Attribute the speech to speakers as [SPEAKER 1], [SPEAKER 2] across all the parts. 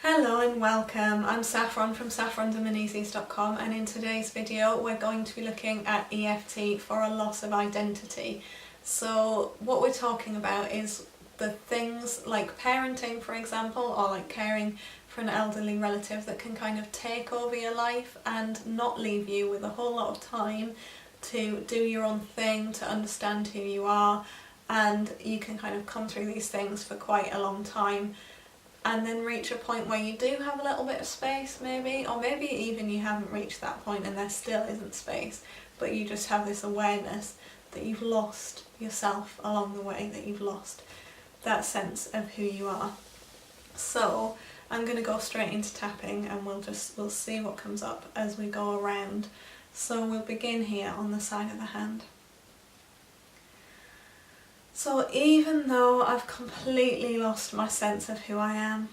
[SPEAKER 1] Hello and welcome, I'm Saffron from saffrondominices.com, and in today's video we're going to be looking at EFT for a loss of identity. So what we're talking about is the things like parenting, for example, or like caring for an elderly relative that can kind of take over your life and not leave you with a whole lot of time to do your own thing, to understand who you are, and you can kind of come through these things for quite a long time and then reach a point where you do have a little bit of space maybe, or maybe even you haven't reached that point and there still isn't space, but you just have this awareness that you've lost yourself along the way, that you've lost that sense of who you are. So I'm going to go straight into tapping and we'll see what comes up as we go around. So we'll begin here on the side of the hand. So even though I've completely lost my sense of who I am,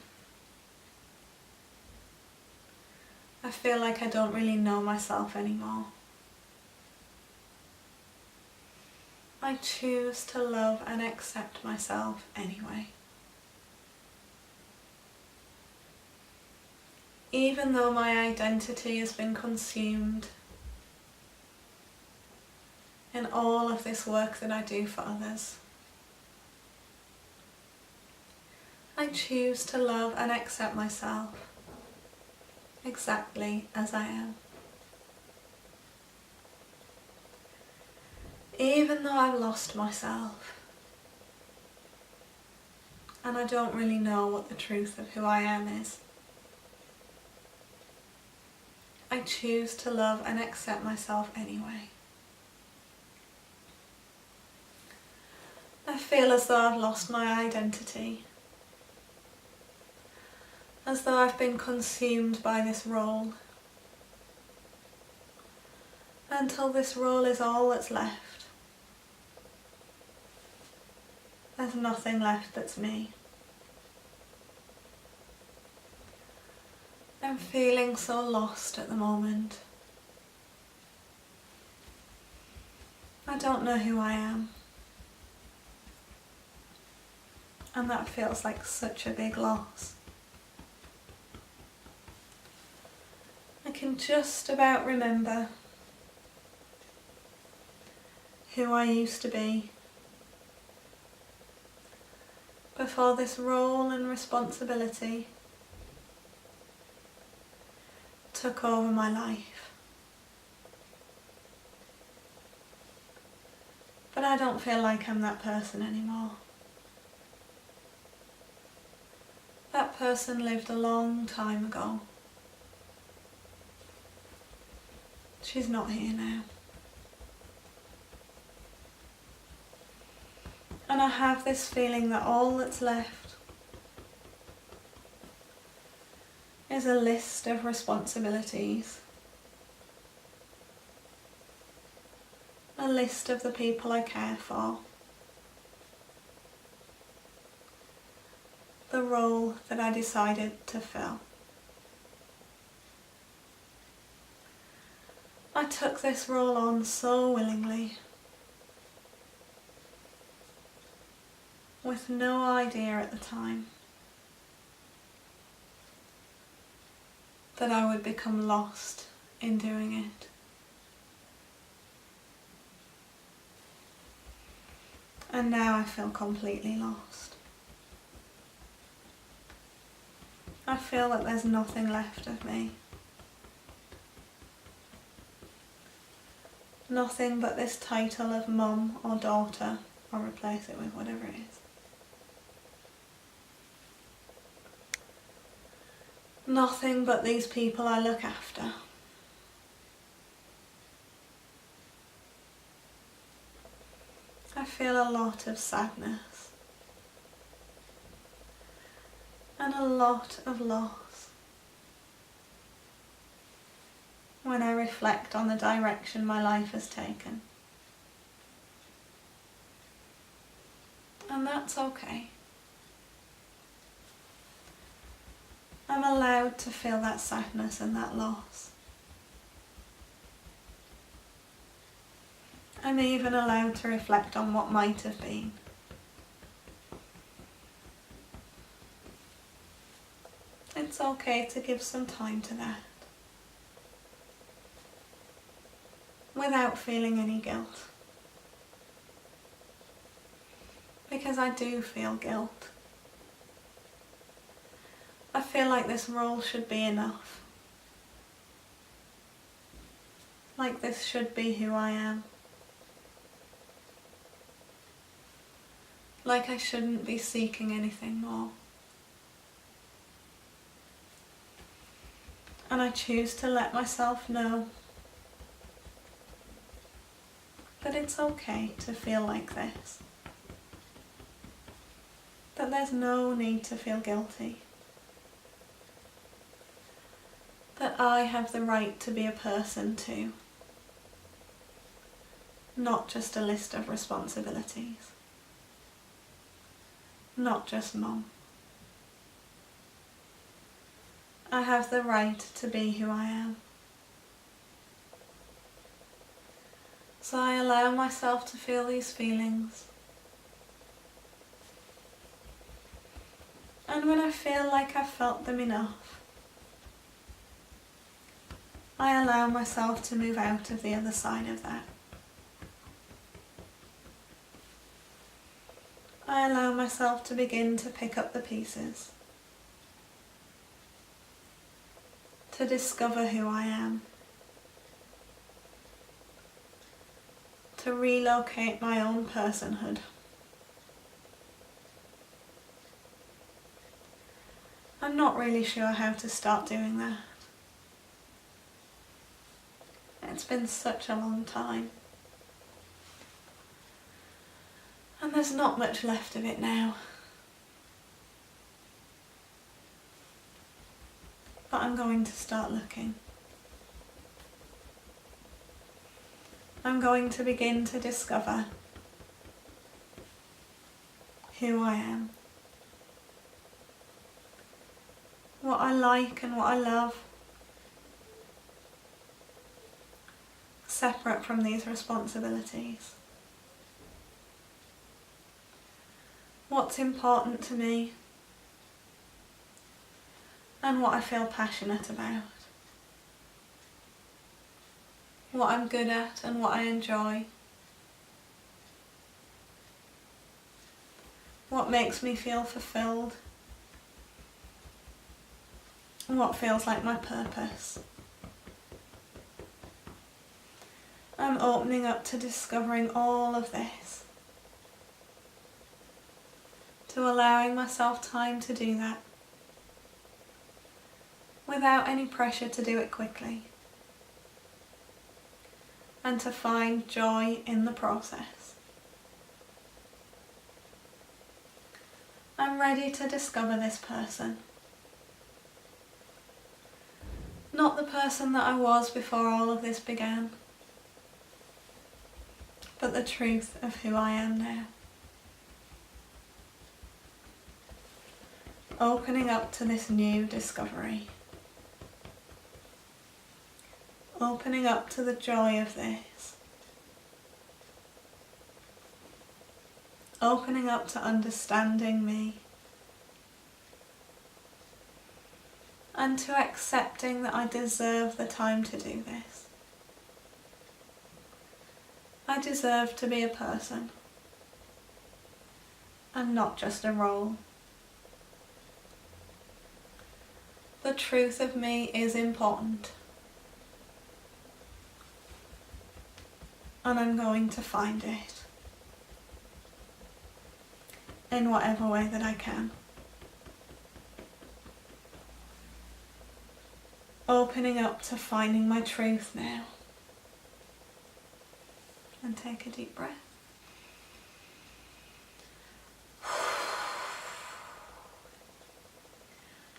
[SPEAKER 1] I feel like I don't really know myself anymore. I choose to love and accept myself anyway. Even though my identity has been consumed in all of this work that I do for others, I choose to love and accept myself exactly as I am. Even though I've lost myself and I don't really know what the truth of who I am is, I choose to love and accept myself anyway. I feel as though I've lost my identity, as though I've been consumed by this role, until this role is all that's left. There's nothing left that's me. I'm feeling so lost at the moment. I don't know who I am. And that feels like such a big loss. I can just about remember who I used to be before this role and responsibility took over my life. But I don't feel like I'm that person anymore. That person lived a long time ago. She's not here now. And I have this feeling that all that's left is a list of responsibilities. A list of the people I care for. The role that I decided to fill. I took this role on so willingly, with no idea at the time that I would become lost in doing it. And now I feel completely lost. I feel that there's nothing left of me. Nothing but this title of mum or daughter, or replace it with whatever it is. Nothing but these people I look after. I feel a lot of sadness and a lot of loss when I reflect on the direction my life has taken. And that's okay. I'm allowed to feel that sadness and that loss. I'm even allowed to reflect on what might have been. It's okay to give some time to that without feeling any guilt. Because I do feel guilt. I feel like this role should be enough. Like this should be who I am. Like I shouldn't be seeking anything more. And I choose to let myself know that it's okay to feel like this. That there's no need to feel guilty. That I have the right to be a person too. Not just a list of responsibilities. Not just mum. I have the right to be who I am. So I allow myself to feel these feelings. And when I feel like I've felt them enough, I allow myself to move out of the other side of that. I allow myself to begin to pick up the pieces, to discover who I am, to relocate my own personhood. I'm not really sure how to start doing that. It's been such a long time. And there's not much left of it now. But I'm going to start looking. I'm going to begin to discover who I am. What I like and what I love. Separate from these responsibilities. What's important to me and what I feel passionate about. What I'm good at and what I enjoy. What makes me feel fulfilled. And what feels like my purpose. I'm opening up to discovering all of this. To allowing myself time to do that. Without any pressure to do it quickly. And to find joy in the process. I'm ready to discover this person. Not the person that I was before all of this began, but the truth of who I am now. Opening up to this new discovery. Opening up to the joy of this. Opening up to understanding me. And to accepting that I deserve the time to do this. I deserve to be a person. And not just a role. The truth of me is important. And I'm going to find it. In whatever way that I can. Opening up to finding my truth now. And take a deep breath.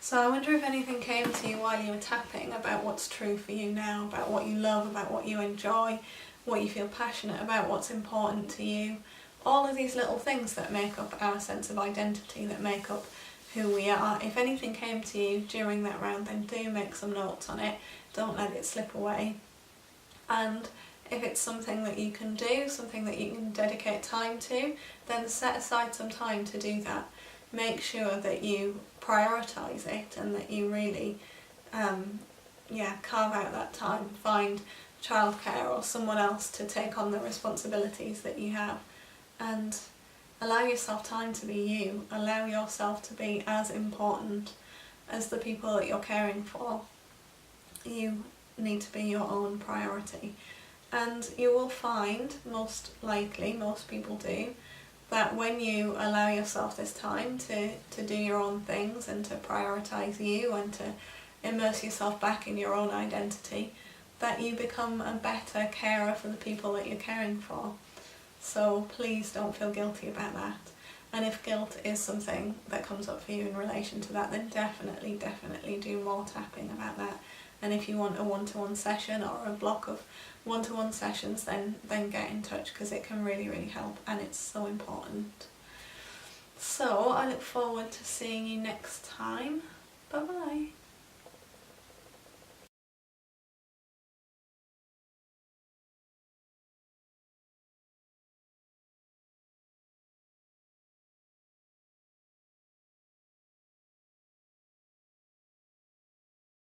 [SPEAKER 1] So I wonder if anything came to you while you were tapping about what's true for you now, about what you love, about what you enjoy, what you feel passionate about, what's important to you. All of these little things that make up our sense of identity, that make up who we are. If anything came to you during that round, then do make some notes on it. Don't let it slip away. And if it's something that you can do, something that you can dedicate time to, then set aside some time to do that. make sure that you prioritise it and that you really carve out that time, find childcare or someone else to take on the responsibilities that you have, and allow yourself time to be you. Allow yourself to be as important as the people that you're caring for. You need to be your own priority, and you will find, most likely, most people do, that when you allow yourself this time to do your own things and to prioritise you and to immerse yourself back in your own identity, that you become a better carer for the people that you're caring for. So please don't feel guilty about that. And if guilt is something that comes up for you in relation to that, then definitely do more tapping about that. And if you want a one-to-one session or a block of one-to-one sessions, then get in touch, because it can really help, and it's so important. So I look forward to seeing you next time. Bye bye.